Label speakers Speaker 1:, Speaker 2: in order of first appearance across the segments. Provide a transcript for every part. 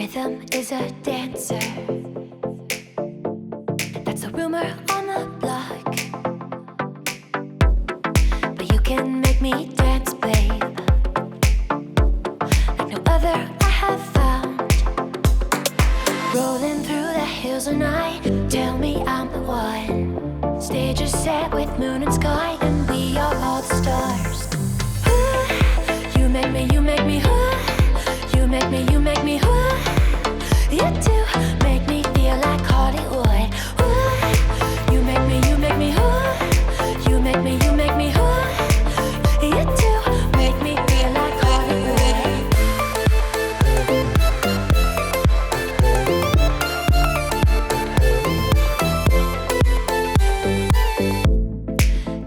Speaker 1: rhythm is a dancer. That's a rumor on the block. But you can make me dance, babe, like no other I have found. Rolling through the hills at night, tell me I'm the one. Stage is set with moon and sky, and we are all the stars. Ooh, you make me, ooh. You make me, ooh. You do make me feel like Hollywood. Ooh, you make me, ooh. You make me, ooh. You do make me feel like Hollywood.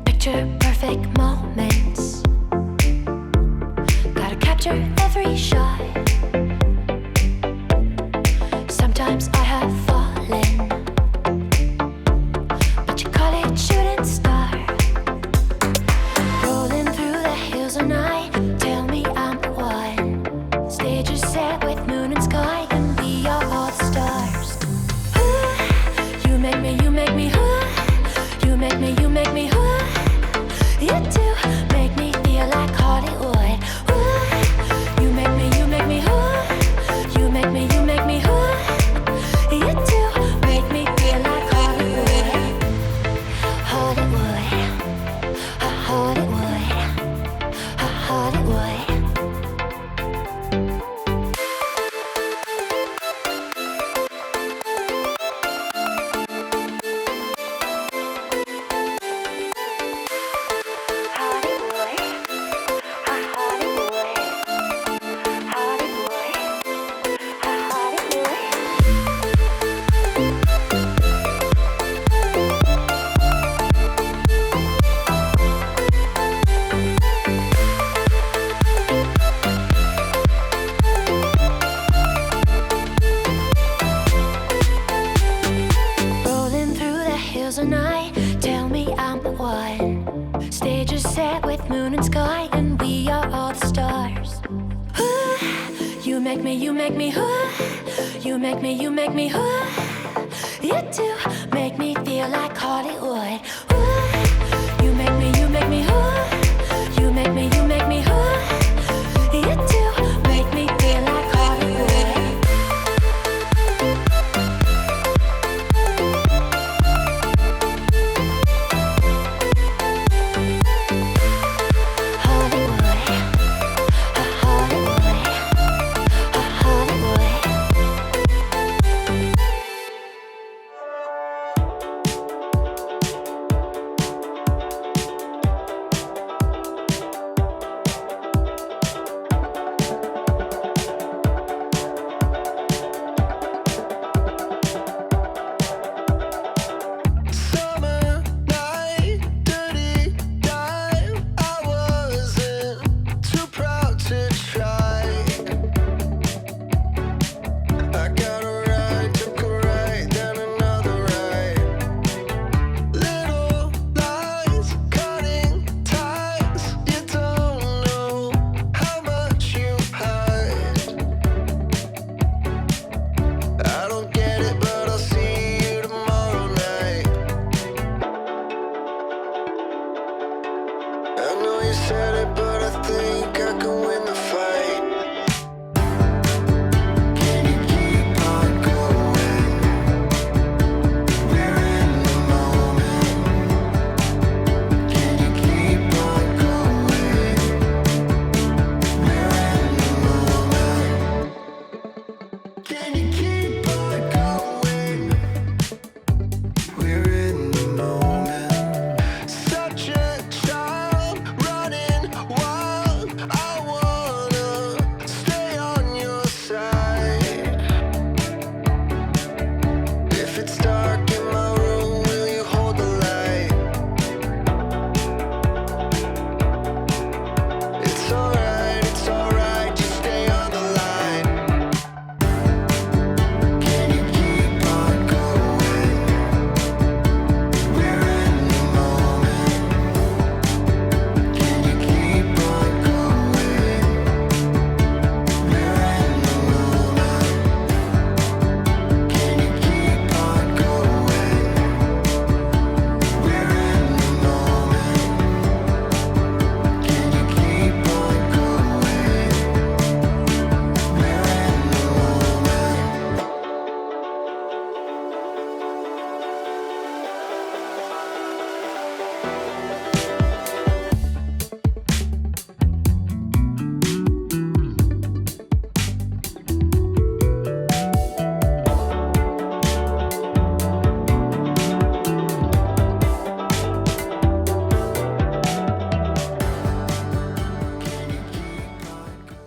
Speaker 1: Picture perfect moments. Gotta capture every shot. Sometimes I have fallen, but you call it shooting star. Rolling through the hills at night, tell me I'm the one. Stage is set with moon and sky, and we are all the stars. Ooh, you make me, ooh. You make me, ooh. You do make me feel like Hollywood. Ooh, you make me, ooh. You make me, ooh. You do make me feel like Hollywood. Hollywood, Hollywood, Hollywood. Rolling through the hills at night, tell me I'm the one. Stage is set with moon and sky, and we are all the stars. Ooh, you make me, ooh. You make me, ooh. You do make me feel like Hollywood. Ooh, you make me, ooh. You make me, ooh. You do make me feel like Hollywood.
Speaker 2: I know you said it, but I think I can wait.